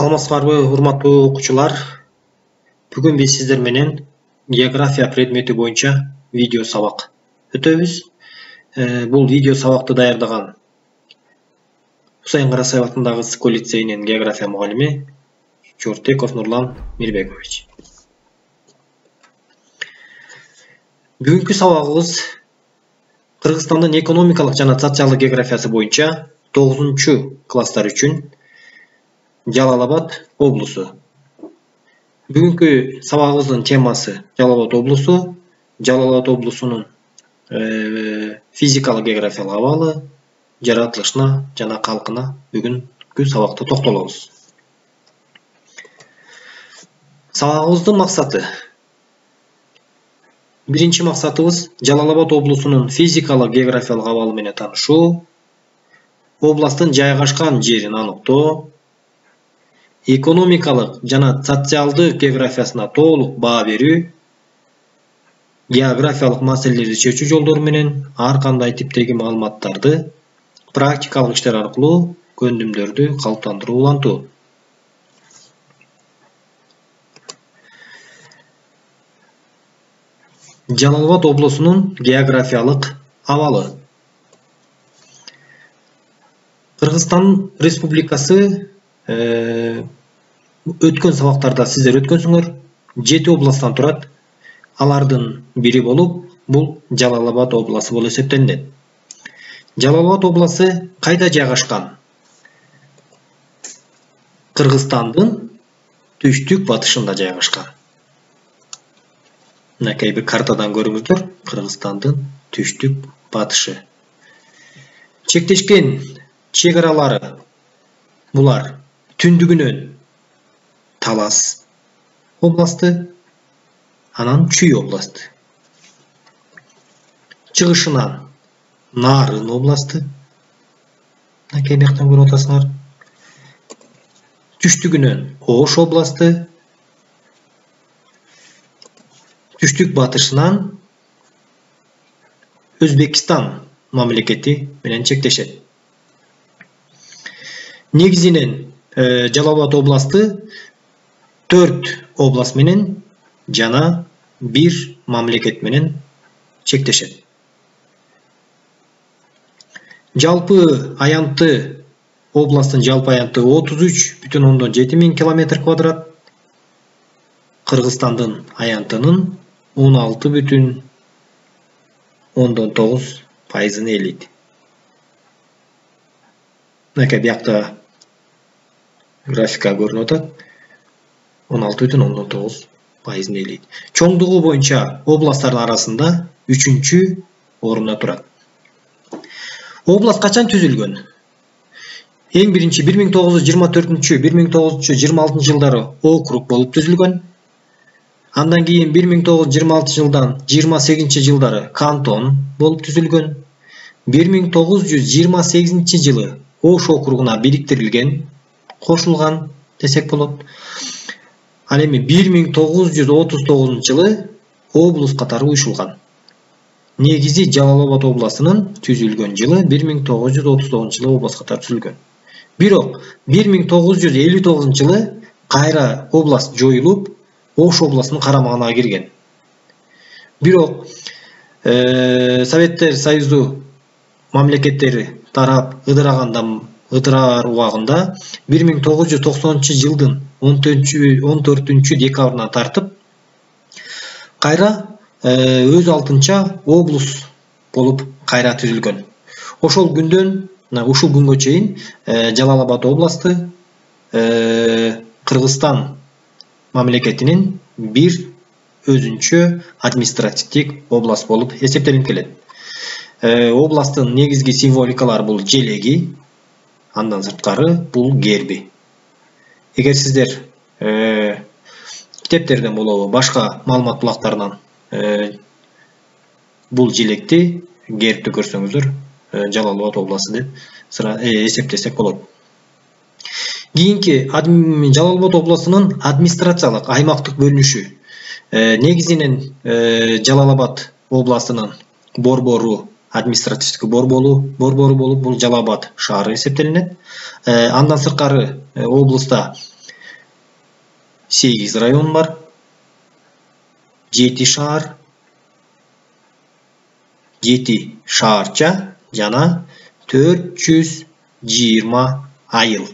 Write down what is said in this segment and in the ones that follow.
Саламатсыздарбы, урматтуу окуучулар. Бүгүн биз сиздер менен география предмети боюнча видео сабак өтөбүз. Бул видео сабакты даярдаган Усайын Карасаев атындагы Ссыко лицейинин география мугалими Чортеков Нурлан Мирбекович. Бүгүнкү сабагыбыз Кыргызстандын экономикалык жана социалдык географиясы боюнча 9-класстар үчүн Жалал-Абад облусу. Бүгүнкү сабагыбыздын темасы Жалал-Абад облусу. Жалал-Абад облусунун физикалык географиялык абалы, жаратылышына жана калкына бүгүнкү сабакта токтолобуз. Сабагыбыздын максаты. Биринчи максатыбыз Жалал-Абад облусунун физикалык географиялык абалы менен таанышуу, областтын жайгашкан жерин аныктоо, экономикалык жана социалдык географиясына толук баа берүү, географиялык маселелерди чечүү жолдору менен ар кандай типтеги маалыматтарды практикалык иштер аркылуу көндүмдөрдү калыптандыруу улантуу. Жалал-Абад облусунун географиялык абалы. Кыргызстан Республикасы өткөн сабактарда сиздер өткөнсүңөр, 7 областтан турат. Алардын бири болуп, бул Жалал-Абад областы болуп эсептелинет. Жалал-Абад областы кайда жайгашкан? Кыргызстандын түштүк батышында жайгашкан. Мынакей бир картадан көрүңүздөр, Кыргызстандын түштүк батышы. Чектешкен чек-аралары булар түндүгүнөн Талас областы, анан Чүй областы. Чыгышынан Нарын областы. Мынакей бияктан көрүп атасыңар. Түштүгүнөн Ош областы. Түштүк батышынан Өзбекстан мамлекети менен чектешет. Негизинен Жалал-Абад областы 4 област менен жана 1 мамлекет менен чектешет. Жалпы аянты областтын жалпы аянты 33,7 миң километр квадрат. Кыргызстандын аянтынын 16,9% ээлейт. Мынакей биякта графика көрүнүп атат. 16,9% ээлейт. Чоңдугу боюнча областтардын арасында 3-чү орунда турат. Област качан түзүлгөн? Эң биринчи 1924-1926 жылдары округ болуп түзүлгөн. Андан кийин 1926 жылдан 28 жылдары кантон болуп түзүлгөн. 1928 жылы Ош округуна бириктирилген, кошулган десек болот. Ал эми 1939 жылы облус катары уюшулган. Негизи Жалал-Абад областынын түзүлгөн жылы 1939 жылы облус катары түзүлгөн. Бирок 1959 жылы кайра област жоюлуп, Ош областынын карамагына кирген. Бирок Советтер Союзу мамлекеттери тарап ыдыраар убагында 1990 жылдын 14 декабрынан тартып кайра өз алтынча облус болуп кайра түзүлгөн. Ошол күндөн, ушул күнгө чейин Жалал-Абад областы Кыргызстан мамлекетинин бир өзүнчө административдик област болуп эсептелип келет. Областтын негизги символикалары бул желеги, андан сырткары бул герби. Эгер сиздер китептерден болобу, башка маалымат булактарынан бул желекти, гербти көрсөңүздөр, Жалал-Абад областы деп эсептесек болот. Кийинки Жалал-Абад областынын администрациялык аймактык бөлүнүшү. Негизинен Жалал-Абад областынын борбору, административдик борбору болуп бул Жалал-Абад шаары эсептелинет. Андан сырткары облуста 8 район бар, 7 шаар, 7 шаарча жана 420 айыл.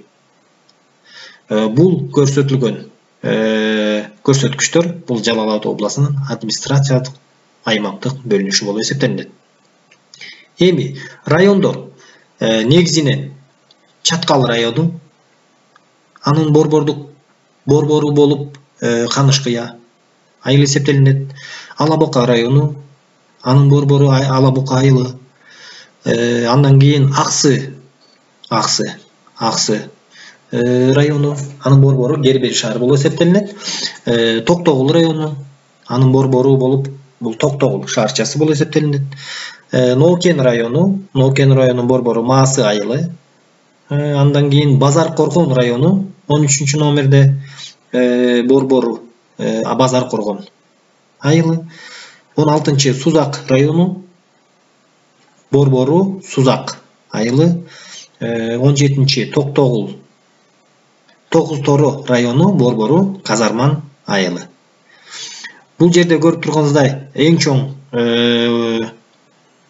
Бул көрсөтүлгөн көрсөткүчтөр бул Жалал Абад областынын администрациялык аймактык бөлүнүшү болуп эсептелинет. Эми райондор негизинен Чаткал району, анын борбору болуп Канышкыя айыл эсептелинет. Алабука району, анын борбору Алабука айылы. Андан кийин Аксы району, анын борбору Гербер шаар болуп эсептелинет. Токтогул району, анын борбору болуп бул Токтогул шаарчасы болуп эсептелинет. Ноокен районунун борбору Маасы айылы. Андан кийин Базар Коргон району 13 номерде борбору Базар Коргон айылы. 16 Сузак району борбору Сузак айылы. 17 Токтогул Тогуз Тору району борбору Казарман айылы. Бул жерде көрүп турганыңыздай эң чоң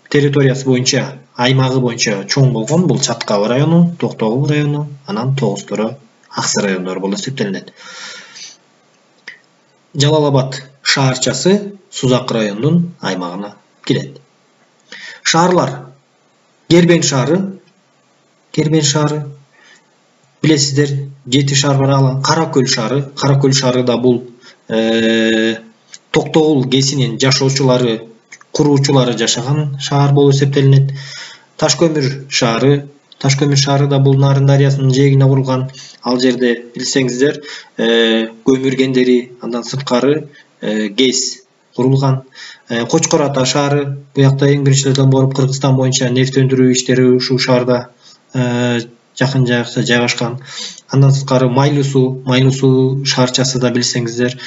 территориясы боюнча, аймагы боюнча чоң болгон бул Чаткал району, Токтогул району, анан Тогуз Тору, Аксы райондору болуп эсептелинет. Жалал Абад шаарчасы Сузак районунун аймагына кирет. Шаарлар: Кербен шаары билесиздер, 7 шаар бар. Каракөл шаары да бул Токтогул кесинин жашоочулары, куруучулары жашаган шаар болуп эсептелинет. Ташкөмүр шаары да бул Нарын дарыясынын жээгине курулган. Ал жерде билсеңиздер, көмүр кендери, андан сырткары ГЭС курулган. Кочкор Ата шаары, буякта эң биринчилерден болуп Кыргызстан боюнча нефть өндүрүү иштери ушул шаарда жакын жайгашкан. Андан сырткары Майлуу суу шаарчасы да билсеңиздер,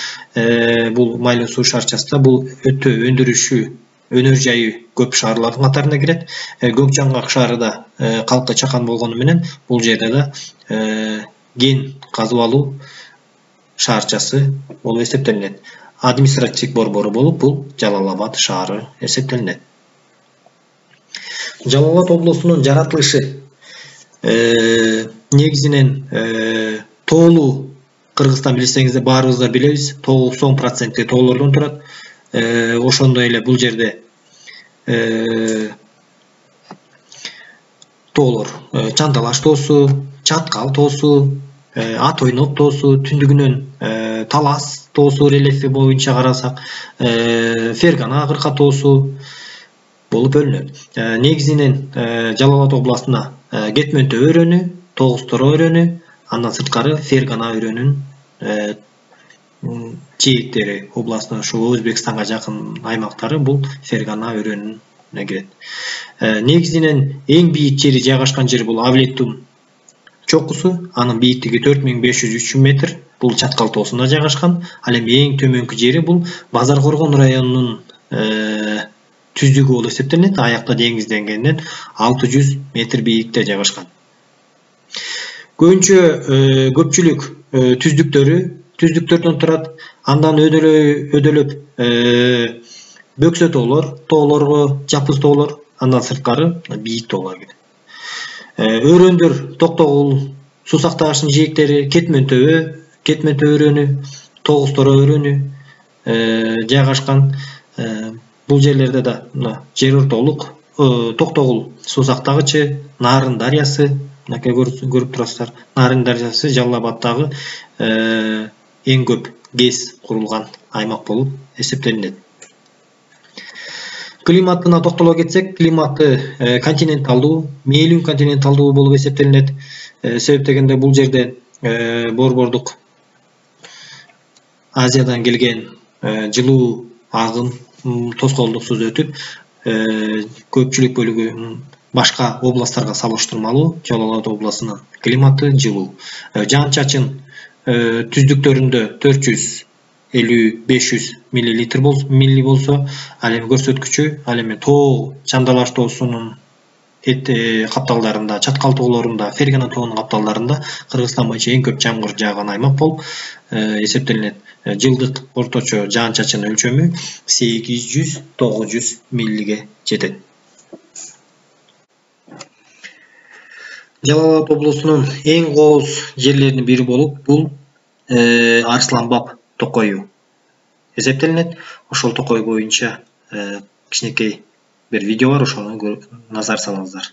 бул Майлуу суу шаарчасы да бул өтө өндүрүшү, өнөр жайы көп шаарлардын катарына кирет. Көк Жаңгак шаары да калкы чакан болгону менен бул жерде да кен казып алуу шаарчасы болуп эсептелинет. Административдик борбору болуп бул Жалал Абад шаары эсептелинет. Жалал Абад облусунун жаратылышы негизинен тоолуу Кыргызстан билсеңиздер, баарыбыз да билебиз, 90% тоолордон турат. Ошондой эле бул жерде тоолор Чанталаш тоосу, Чаткал тоосу, Ат Ойнок тоосу, түндүгүнөн Талас тоосу рельефи боюнча карасак, Фергана Кырка тоосу болуп бөлүнөт. Негизинен Жалал Абад областына Кетмөнтө өрөөнү, Тогуз Тору өрөөнү, андан сырткары Фергана өрөөнүн жээктери областына, ошо Өзбекстанга жакын аймактары бул Фергана өрөөнүнө кирет. Негизинен эң бийик жери жайгашкан жер бул Авлеттун чокусу, анын бийиктиги 4503 метр, бул Чаткал тоосунда жайгашкан. Ал эми эң төмөнкү жери бул Базар Коргон районунун түздүгү болуп эсептелинет. Аякта деңиз деңгээлинен 600 метр бийиктикте жайгашкан. Көпчүлүк түздүктөрдөн турат. Андан өдөлөп бөксө тоолорго жапыз тоолор, андан сырткары бийик тоолор кирет. Өрөөндөр Токтогул, Сусак ташынын жээктери, Кетмөнтө өрөөнү, Тогуз Тору өрөөнү жайгашкан. Бул жерлерде да жер ортолук Токтогул Сусактагычы, Нарын дарыясы, мынакей көрүп турасыздар. Нарын дарыясы Жалал Абадтагы эң көп ГЭС курулган аймак болуп эсептелинет. Климатына токтоло кетсек, климаты континенталдуу, мээлүү континенталдуу болуп эсептелинет. Себеп дегенде бул жерде борбордук Азиядан келген жылуу агым тоскоолдуксуз өтүп, көпчүлүк бөлүгү башка областтарга салыштырмалуу Жалал Абад областынын климаты жылуу. Жаан-чачын түздүктөрүндө 450-500 милли болсо, ал эми көрсөткүчү, ал эми Чандалаш тоосунун капталдарында, чаткал тоолорунда, Фергана тоонун капталдарында Кыргызстан боюнча эң көп жамгыр жааган аймак болуп эсептелинет. Жылдык орточо жаан-чачын өлчөмү 800-900 миллиге жетет. Жалал Абад облусунун эң кооз жерлеринин бири болуп, бул Арсланбаб токою эсептелинет. Ошол токой боюнча кичинекей bir video var, ошону назар салыңыздар.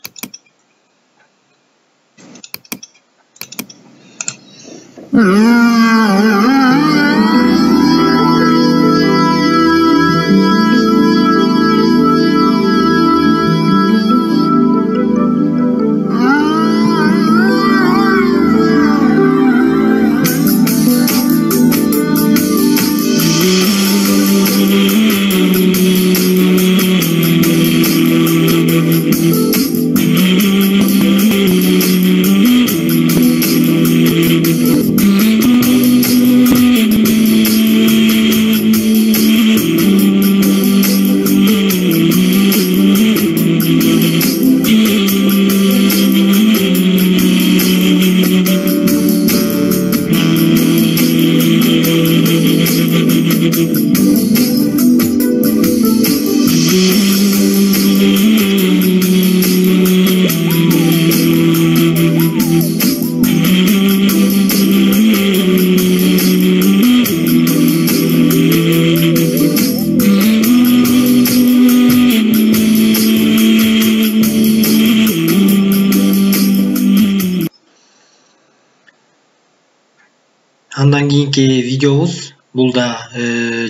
Андан кийинки видеобуз бул да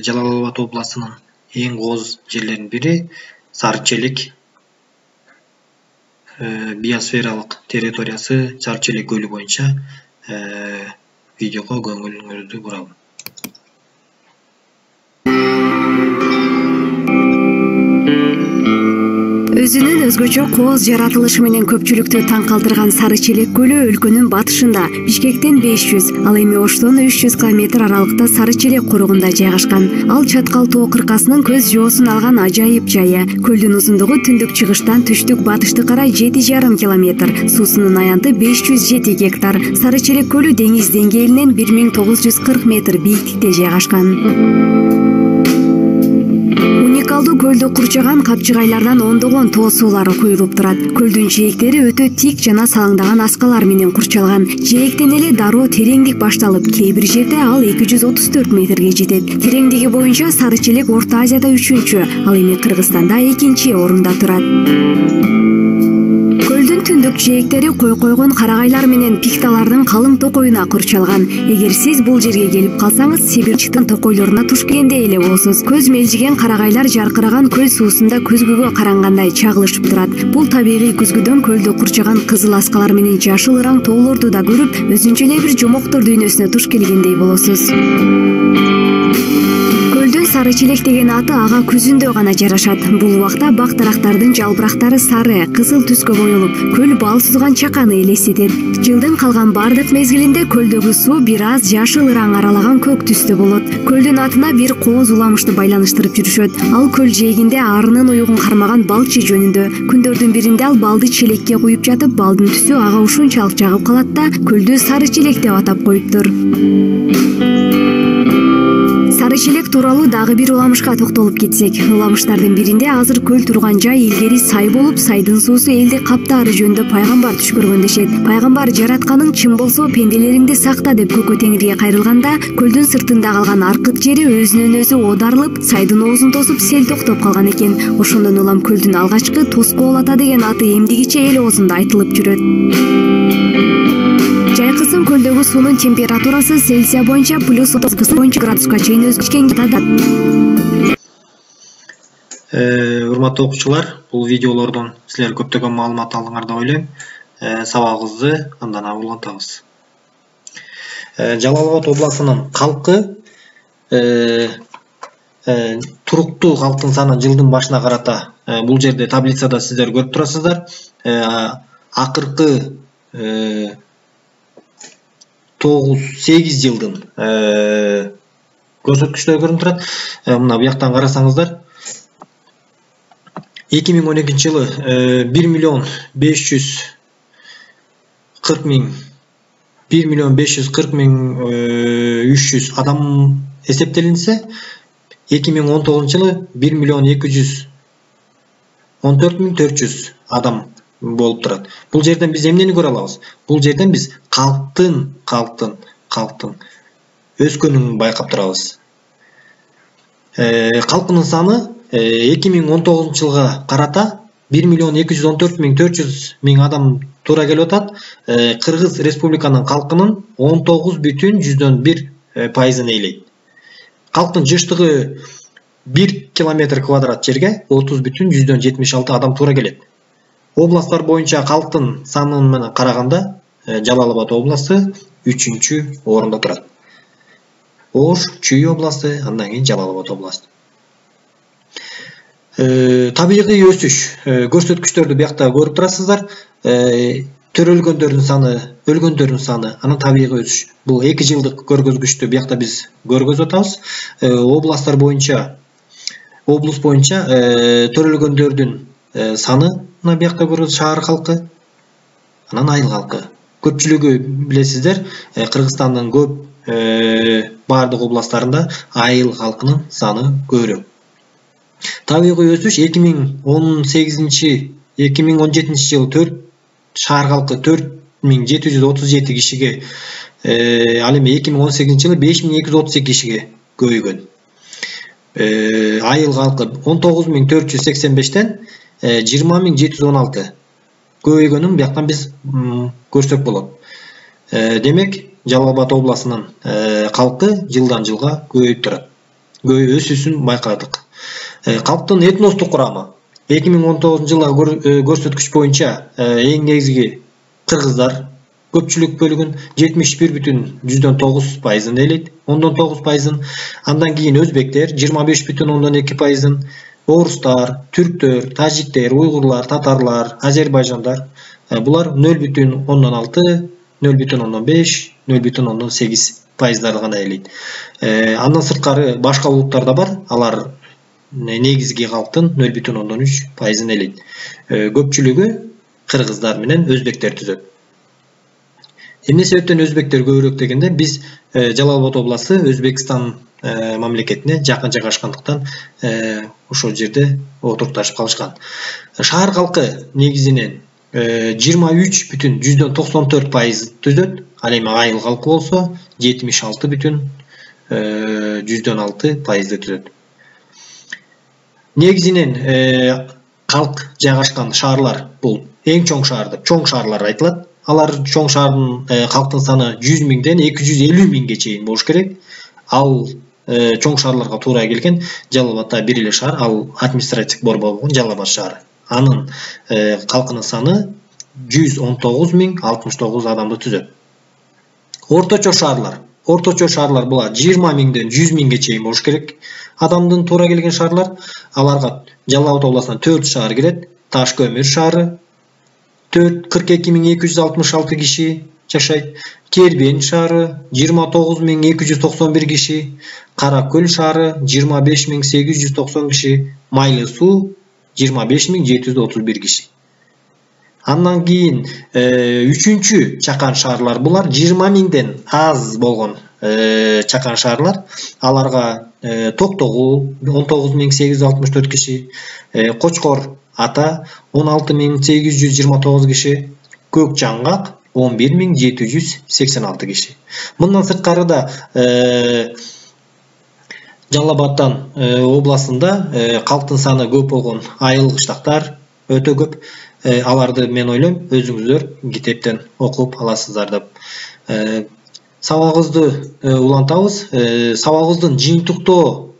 Жалал Абад областынын эң кооз жерлеринин бири Сарычелек биосфералык территориясы Сарычелек көлү боюнча видеого көңүлүңүздү бурабын. Өзүнүн өзгөчө кооз жаратылышы менен көпчүлүктү таң калтырган Сарычелек көлү өлкөнүн батышында, Бишкектен 500, ал эми Оштон 300 км аралыкта Сарычелек коругунда жайгашкан. Ал чаткал тоо кыркасынын көз жоосун алган ажайып жайы. Көлдүн узундугу түндүк чыгыштан түштүк батышты карай 7,5 км, суусунун аянты 507 гектар. Сарычелек көлү деңиз деңгээлинен 1940 метр бийиктикте жайгашкан. Уникалдуу көлдү курчаган капчыгайлардан ондогон тоо суулары куюлуп турат. Көлдүн жээктери өтө тик жана салаңдаган аскалар менен курчалган. Жээктен эле дароо тереңдик башталып, кээ бир жерде ал 234 метрге жетет. Тереңдиги боюнча Сарычелек Орто Азияда 3-чү, ал эми Кыргызстанда 2-чи орунда турат. Көлдүн түндүк жээктери койгон карагайлар менен пикталардын калың токоюна курчалган. Эгер сиз бул жерге келип калсаңыз, Сибирчтин токойлоруна туш келгендей эле болосуз. Көз мелжиген карагайлар жаркыраган көл суусунда көзгүгө карангандай чагылышып турат. Бул табигый көзгүдөн көлдү курчаган кызыл аскалар менен жашыл ыран тоолорду да көрүп, өзүнчө эле бир жомоктор дүйнөсүнө туш келгендей болосуз. Сарычелек деген аты ага күзүндө гана жарашат. Бул убакта бак дарактардын жалбырактары сары, кызыл түскө боелуп, көл бал сузган чаканы элестетет. Жылдын калган бардык мезгилинде көлдөгү суу бир аз жашыл ыраң аралаган көк түстө болот. Көлдүн атына бир кооз уламышты байланыштырып жүрүшөт. Ал көл жээгинде арынын уюгун кармаган балчы жөнүндө. Күндөрдүн биринде ал балды челекке куюп жатып, балдын түсү ага ушунчалык жагып калат да, көлдү Сарычелек деп атап коюптур. Сарычелек тууралуу дагы бир уламышка токтолуп кетсек, уламыштардын биринде азыр көл турган жай илгери сай болуп, сайдын суусу элди каптаары жөнүндө пайгамбар түш көргөн дешет. Пайгамбар жаратканың чын болсо пенделериңди сакта деп көкө теңирге кайрылганда, көлдүн сыртында калган аркыт жери өзүнөн өзү оодарылып, сайдын оозун тосуп сел токтоп калган экен. Ошондон улам көлдүн алгачкы Тоско Ол ата деген аты эмдигиче эл оозунда айтылып жүрөт. Жайкысын көлдөгү суунун температурасы Цельсия боюнча +30 градуска чейин өзгөрүшкөн. Урматтуу окуучулар, бул видеолордон силер көптөгөн маалымат алдыңар деп ойлойм. Сабагыбызды андан улантабыз. Жалал Абад областынын калкы туруктуу калктын саны жылдын башына карата бул жерде таблицада сиздер көрүп турасыздар. Акыркы 9-8 жылдын көрсөткүчтөрү көрүнүп турат. Мына бу жактан карасаңыздар, 2012 жылы 1.540.300 адам эсептелинсе, 2019 жылы 1.214.400 адам болуп турат. Бул жерден биз эмнени көрө алабыз? Бул жерден биз калктын өскөнүн байкап турабыз. Калкынын саны 2019 жылга карата 1.214.400 адам туура келип атат. Кыргыз Республиканын калкынын 19,1% эйлейт. Калктын жыштыгы 1 километр квадрат жерге 30,76 адам туура келет. Областтар боюнча калктын саны менен караганда Жалал-Абад областы 3-чү орунда турат. Ош, Чүй областы, андан кийин Жалал-Абад областы. Табигый өсүш көрсөткүчтөрдү биякта көрүп турасыздар. Төрөлгөндөрдүн саны, өлгөндөрдүн саны, анан табигый өсүш. Бул 2 жылдык көргөзгүчтү биякта биз көргөзүп атабыз. Областар боюнча, облус боюнча төрөлгөндөрдүн саны биякта көрөбүз, шаар калкы, анан айыл калкы. Көпчүлүгү билесиздер, Кыргызстандын көп бардык областтарында айыл калкынын саны көбүрөөк. Табигый өсүш 2017 жылы шаар калкы 4737 кишиге, ал эми 2018 жылы 5232 кишиге көбөйгөн. Айыл калкы 19485тен 20716 көбөйгөнүн бияктан биз көрсөк болот. Демек, Жалал-Абад областынын калкы жылдан жылга көбөйүп турат. Өсүүсүн байкадык. Калктын этностук курамы 2019 жылы көрсөткүч боюнча эң негизги кыргыздар көпчүлүк бөлүгүн 71,9% эйлейт, 19%. Андан кийин өзбектер 25,2%, орустар, түрктөр, тажиктер, уйгурлар, татарлар, азербайжандар булар 0,6, 0,5, 0,8% гана эйлейт. Андан сырткары башка улуттар да бар, алар негизги калктын 0,3% эйлейт. Көпчүлүгү кыргыздар менен өзбектер түзөт. Эмне себептен өзбектер көбүрөөк дегенде, биз Жалал-Абад областы Өзбекстан мамлекетине жакын жайгашкандыктан ошол жерде отурукташып калышкан. Шаар калкы негизинен 23,94% түзөт. Ал эми айыл калкы болсо 76,6% түзөт. Негизинен калк жайгашкан шаарлар бул эң чоң шаарлар айтылат. Алар чоң шаардын калктын саны 100.000ден 250.000 чейин болуш керек. Ал чоң шаарларга туура келген Жалал-Абадта бир эле шаар, ал административдик борбор болгон Жалал-Абад шаары. Анын калкынын саны 119.069 адамды түзөт. Орточо шаарлар булар 20.000ден 100.000 чейин болуш керек. Адамдын туура келген шаарлар, аларга Жалал-Абад областынан 4 шаар кирет. Таш-Көмүр шаары 42.266 киши жашайт. Кербен шаары 29.291 киши, Каракөл шаары 25.890 киши, Майлы суу 25.731 киши. Андан кийин 3-чү чакан шаарлар булар 20.000ден аз болгон чакан шаарлар. Аларга Токтогул 19.864 киши, Кочкор Ата 16.829 киши, Көк Жаңгак 11.786 киши. Мындан сырткары да Жалал-Абадтан областында калктын саны көп болгон айыл кыштактар өтө көп. Аларды мен ойлойм өзүңүздөр китептен окуп аласыздар деп. Сабагыбызды улантабыз. Сабагыбыздын жыйынтыктоо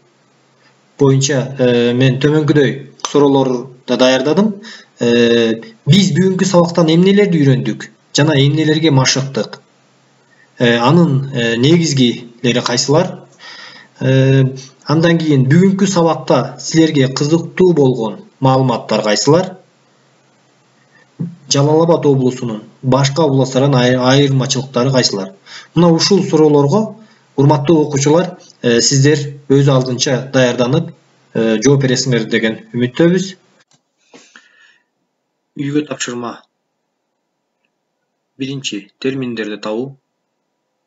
боюнча мен төмөнкүдөй суроолорду даярдадым. Биз бүгүнкү сабактан эмнелерди үйрөндүк жана эмнелерге машыктык? Анын негизгилери кайсылар? Андан кийин бүгүнкү сабакта силерге кызыктуу болгон маалыматтар кайсылар? Жалал-Абад облусунун башка областтардан айырмачылыктары кайсылар? Мына ушул суроолорго урматтуу окуучулар, сиздер өз алдынча даярданып жооп бересиңер деген үмүттөбүз. Үйгө тапшырма. Биринчи, терминдерди табуу.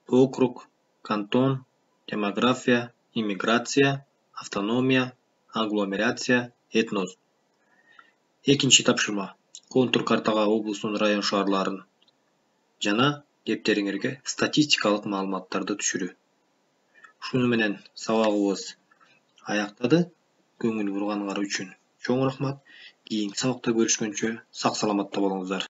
Округ, кантон, демография, иммиграция, автономия, агломерация, этнос. Экинчи тапшырма. Контур картага облустун район шаарларын жана кептериңерге статистикалык маалыматтарды түшүрүү. Шуну менен сабагыбыз аяктады. Көңүл бурганыңар үчүн чоң рахмат. Кийинки сабакта көрүшкөнчө сак саламатта болуңуздар.